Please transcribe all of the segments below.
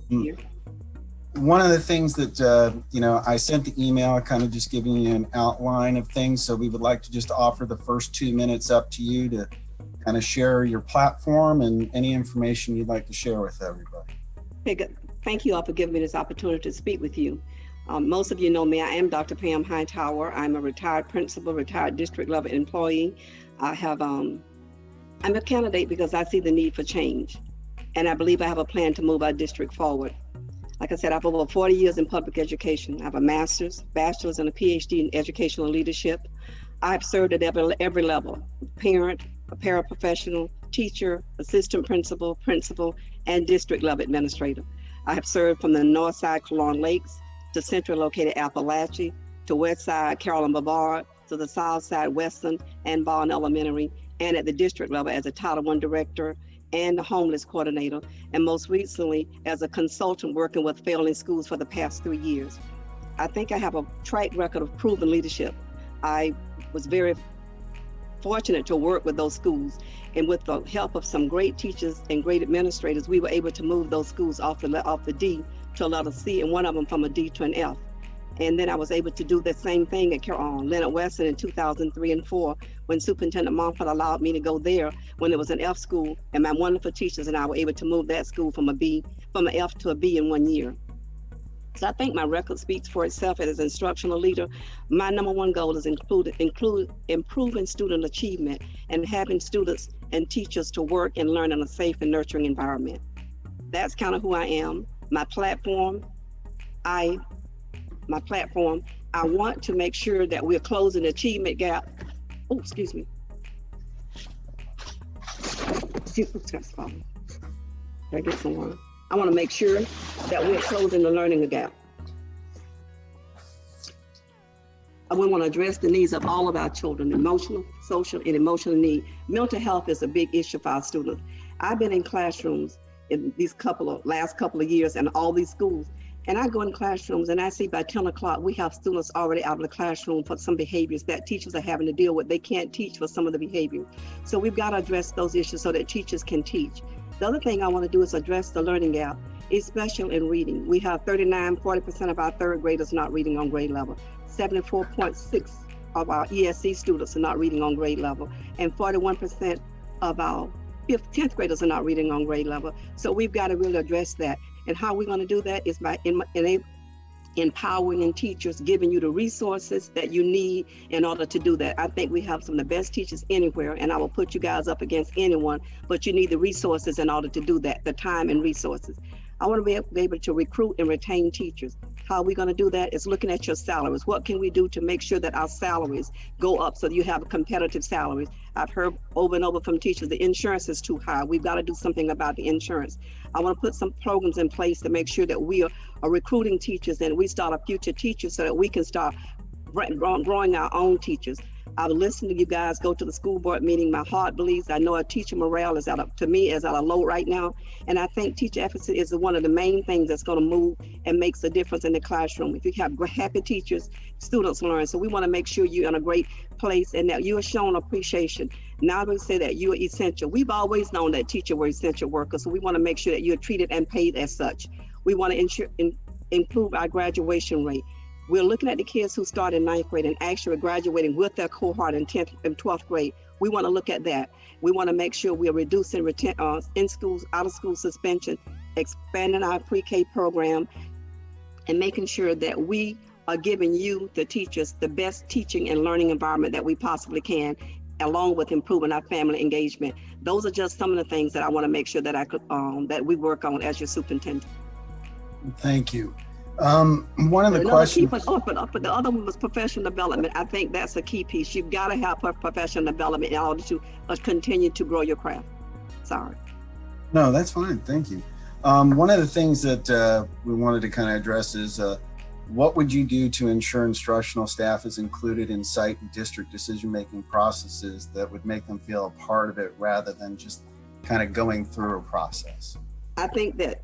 here. One of the things that, I sent the email kind of just giving you an outline of things. So we would like to just offer the first 2 minutes up to you to kind of share your platform and any information you'd like to share with everybody. Hey, thank you all for giving me this opportunity to speak with you. Most of you know me. I am Dr. Pam Hightower. I'm a retired principal, retired district level employee. I'm a candidate because I see the need for change. And I believe I have a plan to move our district forward. Like I said, I have over 40 years in public education. I have a master's, bachelor's, and a PhD in educational leadership. I've served at every level: parent, a paraprofessional, teacher, assistant principal, principal, and district level administrator. I have served from the north side Cologne Lakes to central located Appalachia, to west side Carolyn Bavard, to the south side Weston and Bond Elementary, and at the district level as a Title I director and the homeless coordinator, and most recently as a consultant working with failing schools for the past 3 years. I think I have a track record of proven leadership. I was very fortunate to work with those schools, and with the help of some great teachers and great administrators, we were able to move those schools off the D to a letter C, and one of them from a D to an F. And then I was able to do the same thing at Leonard Weston in 2003 and 4, when Superintendent Montfort allowed me to go there when it was an F school, and my wonderful teachers and I were able to move that school from an F to a B in 1 year. So I think my record speaks for itself as an instructional leader. My number one goal is improving student achievement and having students and teachers to work and learn in a safe and nurturing environment. That's kind of who I am. My platform, I want to make sure that we're closing the achievement gap. Oh, excuse me. Can I get some water? I want to make sure that we're closing the learning gap. We want to address the needs of all of our children: emotional, social, and emotional need. Mental health is a big issue for our students. I've been in classrooms in these last couple of years in all these schools, and I go in classrooms and I see by 10 o'clock, we have students already out of the classroom for some behaviors that teachers are having to deal with. They can't teach for some of the behaviors. So we've got to address those issues so that teachers can teach. The other thing I want to do is address the learning gap, especially in reading. We have 40% of our third graders not reading on grade level. 74.6 of our ESC students are not reading on grade level, and 41% of our 10th graders are not reading on grade level. So we've got to really address that. And how we're going to do that is by empowering teachers, giving you the resources that you need in order to do that. I think we have some of the best teachers anywhere, and I will put you guys up against anyone, but you need the resources in order to do that, the time and resources. I want to be able to recruit and retain teachers. How are we going to do that? Is looking at your salaries. What can we do to make sure that our salaries go up so that you have competitive salaries? I've heard over and over from teachers, the insurance is too high. We've got to do something about the insurance. I want to put some programs in place to make sure that we are recruiting teachers and we start a future teachers so that we can start growing our own teachers. I've listened to you guys go to the school board meeting. My heart bleeds. I know our teacher morale is at a low right now. And I think teacher efficacy is one of the main things that's going to move and makes a difference in the classroom. If you have happy teachers, students learn. So we want to make sure you're in a great place and that you are shown appreciation. Now we say that you are essential. We've always known that teachers were essential workers. So we want to make sure that you're treated and paid as such. We want to improve our graduation rate. We're looking at the kids who start in 9th grade and actually graduating with their cohort in 10th and 12th grade. We want to look at that. We want to make sure we're reducing in schools, out of school suspension, expanding our pre-K program, and making sure that we are giving you, the teachers, the best teaching and learning environment that we possibly can, along with improving our family engagement. Those are just some of the things that I want to make sure that that we work on as your superintendent. Thank you. One of the questions. But the other one was professional development. I think that's a key piece. You've got to have professional development in order to continue to grow your craft. Sorry. No, that's fine. Thank you. One of the things that we wanted to kind of address is what would you do to ensure instructional staff is included in site and district decision-making processes that would make them feel a part of it rather than just kind of going through a process? I think that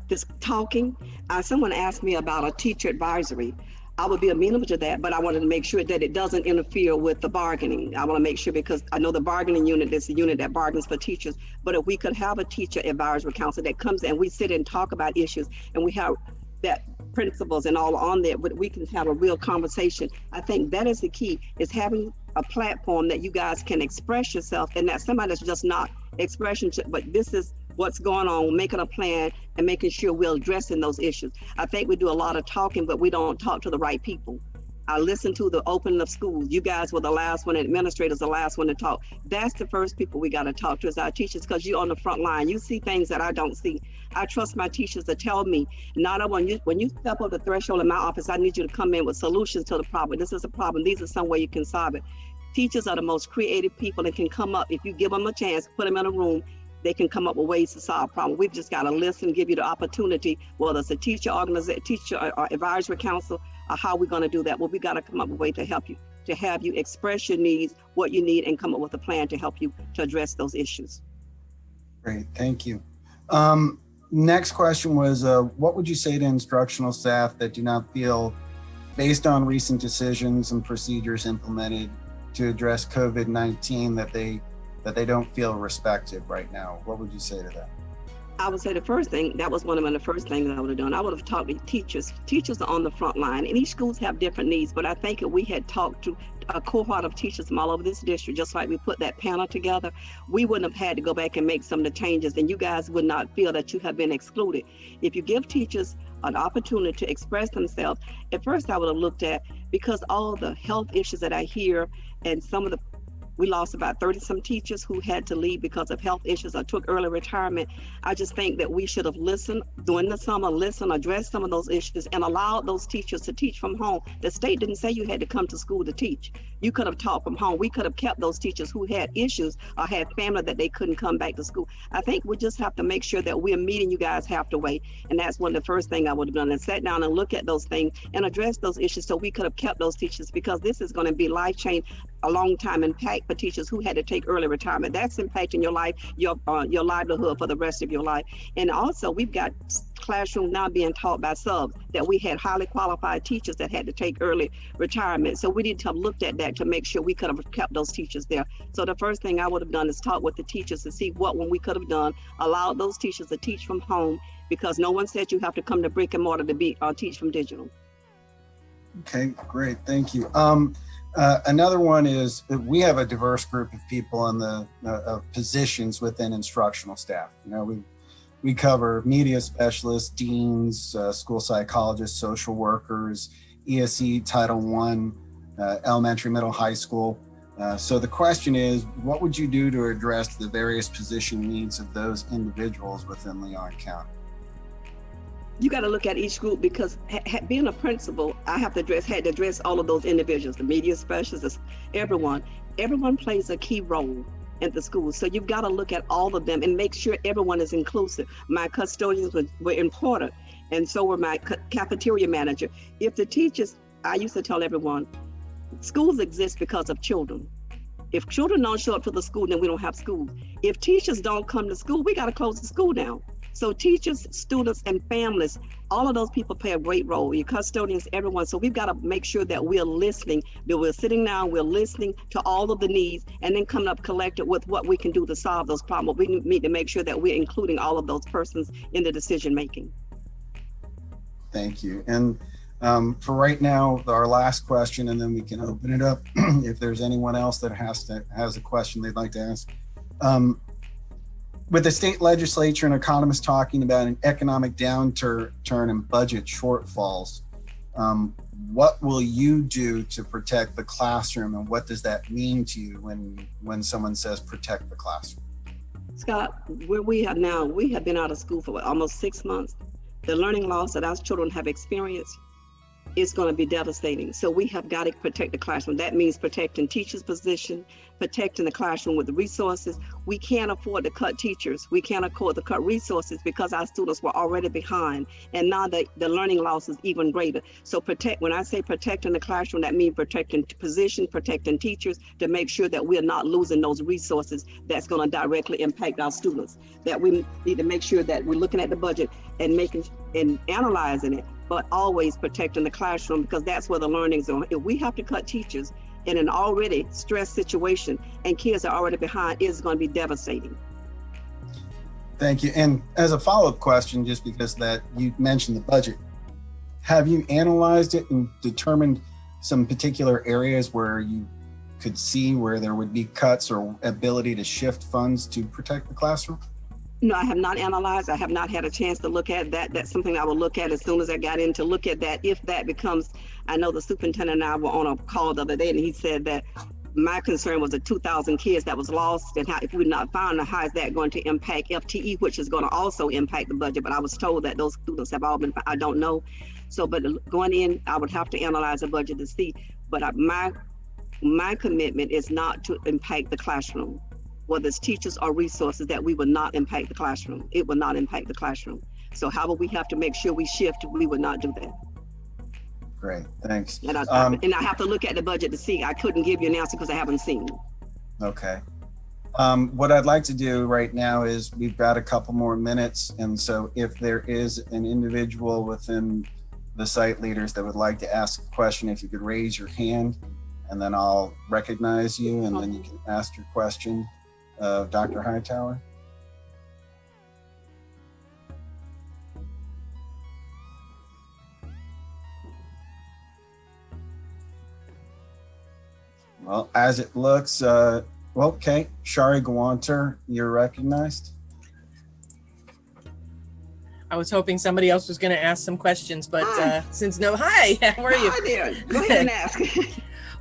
this talking, someone asked me about a teacher advisory. I would be amenable to that, but I wanted to make sure that it doesn't interfere with the bargaining. I want to make sure, because I know the bargaining unit is the unit that bargains for teachers, but if we could have a teacher advisory council that comes and we sit and talk about issues, and we have that principles and all on there, but we can have a real conversation. I think that is the key, is having a platform that you guys can express yourself, and that somebody that's just not expressing, but this is what's going on, making a plan and making sure we're addressing those issues. I think we do a lot of talking, but we don't talk to the right people. I listened to the opening of schools. You guys were the last one, administrators the last one to talk. That's the first people we got to talk to, is our teachers, because you're on the front line. You see things that I don't see. I trust my teachers to tell me, not when you step up the threshold in my office, I need you to come in with solutions to the problem. This is a problem. These are some way you can solve it. Teachers are the most creative people and can come up, if you give them a chance, put them in a room, they can come up with ways to solve problems. We've just got to listen, give you the opportunity, whether it's a teacher organization, teacher or advisory council, or how we're going to do that. Well, we got to come up with a way to help you, to have you express your needs, what you need, and come up with a plan to help you to address those issues. Great, thank you. Next question was, what would you say to instructional staff that do not feel, based on recent decisions and procedures implemented to address COVID-19, that they don't feel respected right now? What would you say to that? I would say the first thing, that was one of the first things I would have done. I would have talked to teachers. Teachers are on the front line, and each schools have different needs, but I think if we had talked to a cohort of teachers from all over this district, just like we put that panel together, we wouldn't have had to go back and make some of the changes, and you guys would not feel that you have been excluded. If you give teachers an opportunity to express themselves, at first I would have looked at, because all the health issues that I hear, and some of the we lost about 30 some teachers who had to leave because of health issues or took early retirement. I just think that we should have listened during the summer, addressed some of those issues, and allowed those teachers to teach from home. The state didn't say you had to come to school to teach. You could have taught from home. We could have kept those teachers who had issues or had family that they couldn't come back to school. I think we just have to make sure that we're meeting you guys halfway. And that's one of the first things I would have done, and sat down and look at those things and address those issues, so we could have kept those teachers, because this is going to be life change, a long time impact for teachers who had to take early retirement. That's impacting your life, your livelihood for the rest of your life. And also, we've got classrooms now being taught by subs, that we had highly qualified teachers that had to take early retirement. So we need to have looked at that to make sure we could have kept those teachers there. So the first thing I would have done is talk with the teachers to see what one we could have done, allowed those teachers to teach from home, because no one said you have to come to brick and mortar to teach from digital. Okay, great, thank you. Another one is, we have a diverse group of people in the positions within instructional staff. You know, we cover media specialists, deans, school psychologists, social workers, ESE, Title I, elementary, middle, high school. So the question is, what would you do to address the various position needs of those individuals within Leon County? You got to look at each group, because being a principal, I had to address all of those individuals, the media specialists, everyone. Everyone plays a key role in the school. So you've got to look at all of them and make sure everyone is inclusive. My custodians were important, and so were my cafeteria manager. If the teachers, I used to tell everyone, schools exist because of children. If children don't show up to the school, then we don't have schools. If teachers don't come to school, we got to close the school down. So teachers, students, and families, all of those people play a great role, your custodians, everyone. So we've got to make sure that we're listening, that we're sitting down, we're listening to all of the needs, and then coming up collected with what we can do to solve those problems. We need to make sure that we're including all of those persons in the decision making. Thank you. And for right now, our last question, and then we can open it up if there's anyone else that has a question they'd like to ask. With the state legislature and economists talking about an economic downturn and budget shortfalls, what will you do to protect the classroom, and what does that mean to you when someone says protect the classroom? Scott, where we have now, we have been out of school for almost 6 months. The learning loss that our children have experienced is going to be devastating. So we have got to protect the classroom. That means protecting teachers' position, protecting the classroom with the resources. We can't afford to cut teachers. We can't afford to cut resources, because our students were already behind, and now the learning loss is even greater. So when I say protecting the classroom, that means protecting position, protecting teachers, to make sure that we're not losing those resources that's going to directly impact our students. That we need to make sure that we're looking at the budget and analyzing it. but always protecting the classroom, because that's where the learning's on. If we have to cut teachers in an already stressed situation and kids are already behind, it's going to be devastating. Thank you. And as a follow-up question, just because that you mentioned the budget, have you analyzed it and determined some particular areas where you could see where there would be cuts or ability to shift funds to protect the classroom? No, I have not analyzed. I have not had a chance to look at that. That's something I will look at as soon as I got in to look at that. If that becomes, I know the superintendent and I were on a call the other day, and he said that my concern was the 2,000 kids that was lost, and how, if we're not found, how is that going to impact FTE, which is going to also impact the budget. But I was told that those students have all been, I don't know. So, but going in, I would have to analyze the budget to see. But my commitment is not to impact the classroom, whether it's teachers or resources, that we will not impact the classroom. It will not impact the classroom. So however we have to make sure we shift, we will not do that. Great, thanks. And I have to look at the budget to see. I couldn't give you an answer because I haven't seen it. Okay. What I'd like to do right now is, we've got a couple more minutes. And so if there is an individual within the site leaders that would like to ask a question, if you could raise your hand, and then I'll recognize you, and then you can ask your question of Dr. Hightower. Well, as it looks, well, okay, Shari Gawanter, you're recognized. I was hoping somebody else was going to ask some questions, but since hi, how are you? Hi there. Go ahead and ask.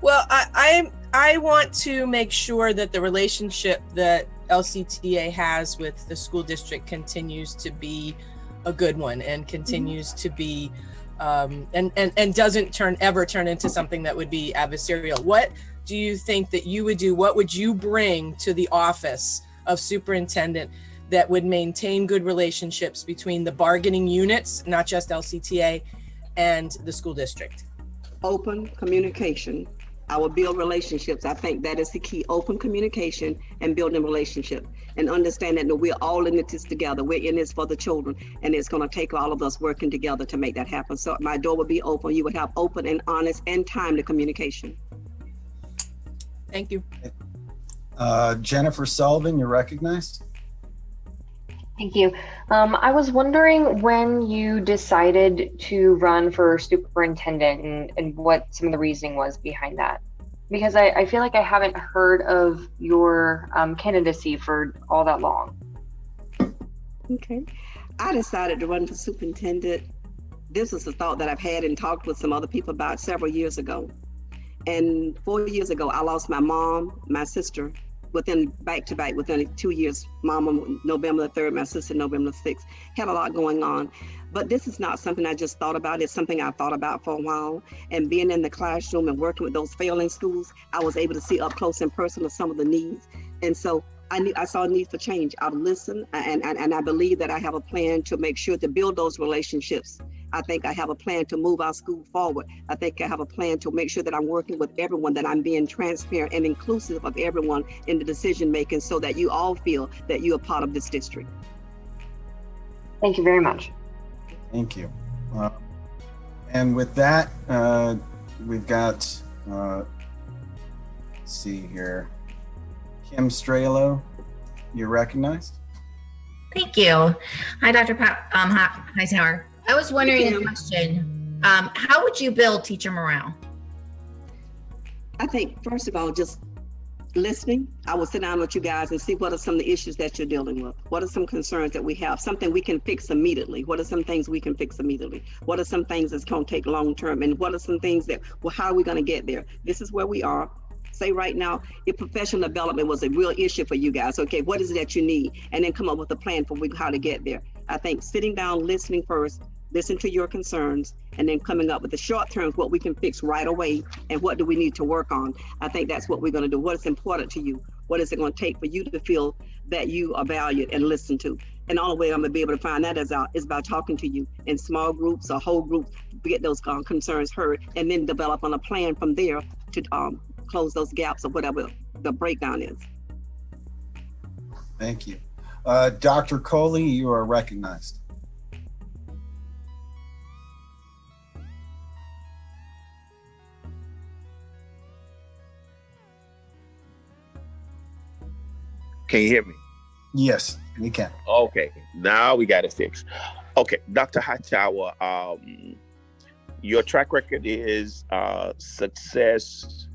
Well, I want to make sure that the relationship that LCTA has with the school district continues to be a good one, and continues to be and doesn't ever turn into something that would be adversarial. What do you think that you would do? What would you bring to the office of superintendent that would maintain good relationships between the bargaining units, not just LCTA, and the school district? Open communication. I will build relationships. I think that is the key. Open communication and building relationships, and understanding that we're all in this together. We're in this for the children, and it's going to take all of us working together to make that happen. So my door would be open. You would have open and honest and timely communication. Thank you. Jennifer Sullivan, you're recognized. Thank you. I was wondering when you decided to run for superintendent, and what some of the reasoning was behind that. Because I feel like I haven't heard of your candidacy for all that long. Okay. I decided to run for superintendent. This is a thought that I've had and talked with some other people about several years ago. And 4 years ago, I lost my mom, my sister, within back-to-back, within 2 years. Mom on November the 3rd, my sister November the 6th. Had a lot going on. But this is not something I just thought about. It's something I thought about for a while. And being in the classroom and working with those failing schools, I was able to see up close and personal some of the needs. And so I saw a need for change. I've listened, and I believe that I have a plan to make sure to build those relationships. I think I have a plan to move our school forward. I think I have a plan to make sure that I'm working with everyone, that I'm being transparent and inclusive of everyone in the decision making, so that you all feel that you are part of this district. Thank you very much. Thank you. And with that, we've got, let's see here, Kim Strelo, you're recognized. Thank you. Hi, Dr. Hightower. I was wondering a question. How would you build teacher morale? I think, first of all, just listening. I will sit down with you guys and see what are some of the issues that you're dealing with. What are some concerns that we have? Something we can fix immediately. What are some things we can fix immediately? What are some things that's going to take long term? And what are some things that, well, how are we going to get there? This is where we are. Say right now, if professional development was a real issue for you guys, okay, what is it that you need? And then come up with a plan for how to get there. I think sitting down, listening first, listen to your concerns, and then coming up with the short terms, what we can fix right away, and what do we need to work on. I think that's what we're going to do. What is important to you? What is it going to take for you to feel that you are valued and listened to? And the only way I'm going to be able to find that is by talking to you in small groups or whole groups, get those concerns heard, and then develop on a plan from there to close those gaps or whatever the breakdown is. Thank you. Dr. Coley, you are recognized. Can you hear me? Yes, we can. Okay, now we got it fixed. Okay, Dr. Hightower, your track record is success,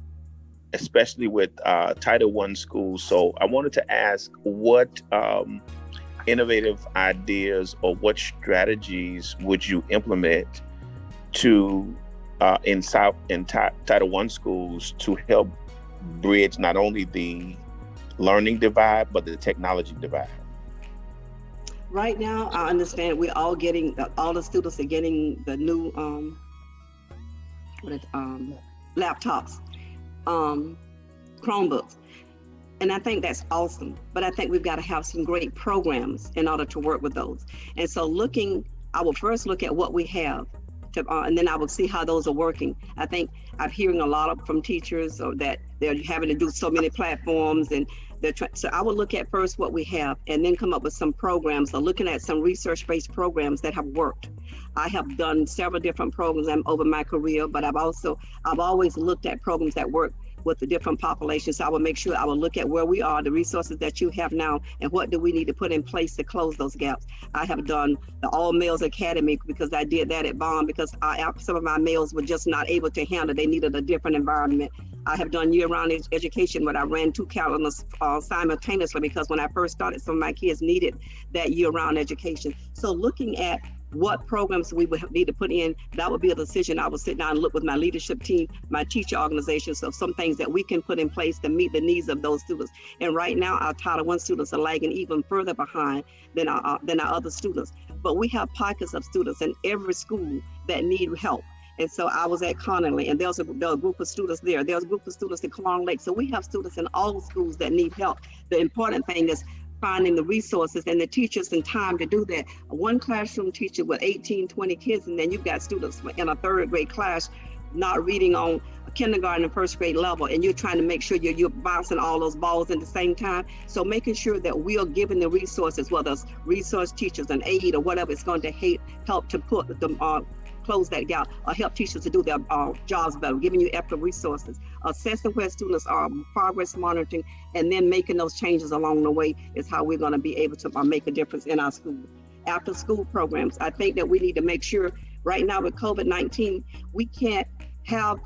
especially with Title I schools. So I wanted to ask what innovative ideas or what strategies would you implement to in Title I schools to help bridge not only the learning divide but the technology divide? Right now, I understand we're all getting, all the students are getting the new laptops, Chromebooks. And I think that's awesome, but I think we've got to have some great programs in order to work with those. And so I will first look at what we have, and then I will see how those are working. I think I'm hearing a lot from teachers that they're having to do so many platforms, and so I will look at first what we have and then come up with some programs. So looking at some research-based programs that have worked. I have done several different programs over my career, but I've always looked at programs that work with the different populations. So I will make sure I will look at where we are, the resources that you have now, and what do we need to put in place to close those gaps. I have done the All Males Academy because I did that at Bond because some of my males were just not able to handle. They needed a different environment. I have done year-round education, but I ran 2 calendars simultaneously because when I first started, some of my kids needed that year-round education. So looking at what programs we would need to put in, that would be a decision. I will sit down and look with my leadership team, my teacher organization, so some things that we can put in place to meet the needs of those students. And right now, our Title I students are lagging even further behind than our other students. But we have pockets of students in every school that need help. And so I was at Connolly, and there's a group of students there. There's a group of students at Cologne Lake. So we have students in all schools that need help. The important thing is finding the resources and the teachers and time to do that. One classroom teacher with 18, 20 kids, and then you've got students in a 3rd grade class not reading on a kindergarten and 1st grade level, and you're trying to make sure you're bouncing all those balls at the same time. So making sure that we are giving the resources, whether it's resource teachers and aid or whatever, it's going to help to put them close that gap or help teachers to do their jobs better, giving you extra resources, assessing where students are, progress monitoring, and then making those changes along the way is how we're going to be able to make a difference in our school. After school programs, I think that we need to make sure right now with COVID-19, we can't have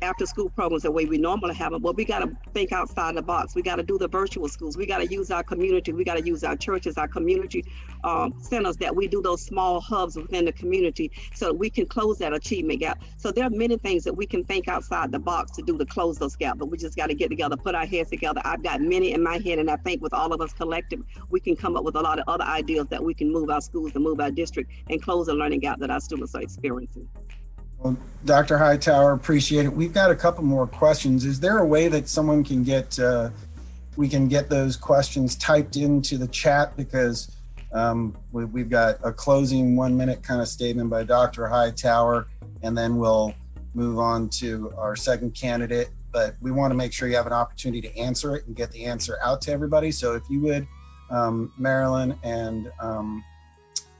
after school programs the way we normally have them, but we got to think outside the box. We got to do the virtual schools. We got to use our community. We got to use our churches, our community centers, that we do those small hubs within the community so that we can close that achievement gap. So there are many things that we can think outside the box to do to close those gaps, but we just got to get together, put our heads together. I've got many in my head, and I think with all of us collective, we can come up with a lot of other ideas that we can move our schools and move our district and close the learning gap that our students are experiencing. Well, Dr. Hightower, appreciate it. We've got a couple more questions. Is there a way that someone can we can get those questions typed into the chat? Because we've got a closing 1-minute kind of statement by Dr. Hightower, and then we'll move on to our second candidate. But we want to make sure you have an opportunity to answer it and get the answer out to everybody. So if you would, Marilyn and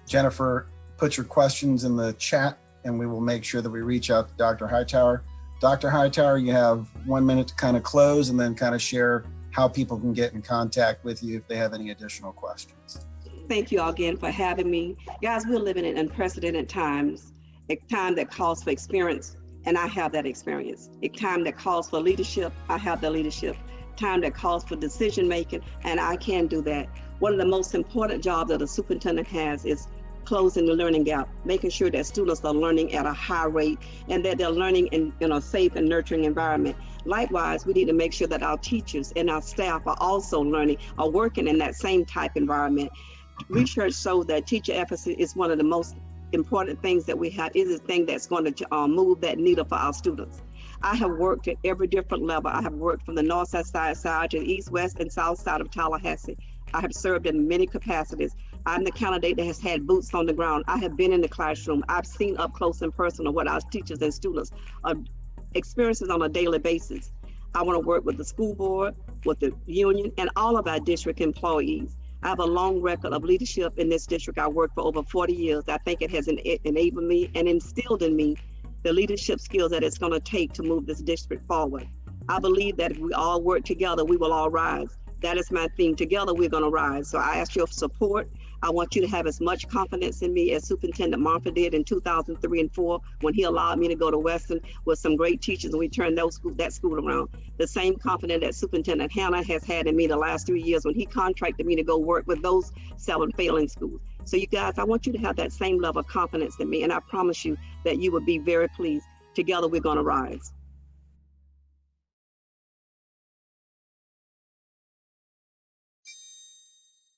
Jennifer, put your questions in the chat, and we will make sure that we reach out to Dr. Hightower. Dr. Hightower, you have 1 minute to kind of close and then kind of share how people can get in contact with you if they have any additional questions. Thank you all again for having me. Guys, we're living in unprecedented times, a time that calls for experience, and I have that experience. A time that calls for leadership, I have the leadership. Time that calls for decision making, and I can do that. One of the most important jobs that a superintendent has is closing the learning gap, making sure that students are learning at a high rate and that they're learning in a safe and nurturing environment. Likewise, we need to make sure that our teachers and our staff are also learning, are working in that same type environment. Research shows that teacher emphasis is one of the most important things that we have, is the thing that's going to move that needle for our students. I have worked at every different level. I have worked from the north side to the east, west, and south side of Tallahassee. I have served in many capacities. I'm the candidate that has had boots on the ground. I have been in the classroom. I've seen up close and personal what our teachers and students are experiences on a daily basis. I want to work with the school board, with the union, and all of our district employees. I have a long record of leadership in this district. I worked for over 40 years. I think it has enabled me and instilled in me the leadership skills that it's going to take to move this district forward. I believe that if we all work together, we will all rise. That is my theme. Together, we're going to rise. So I ask your support. I want you to have as much confidence in me as Superintendent Martha did in 2003 and 4 when he allowed me to go to Western with some great teachers and we turned that school around. The same confidence that Superintendent Hannah has had in me the last 3 years when he contracted me to go work with those 7 failing schools. So you guys, I want you to have that same level of confidence in me, and I promise you that you will be very pleased. Together, we're going to rise.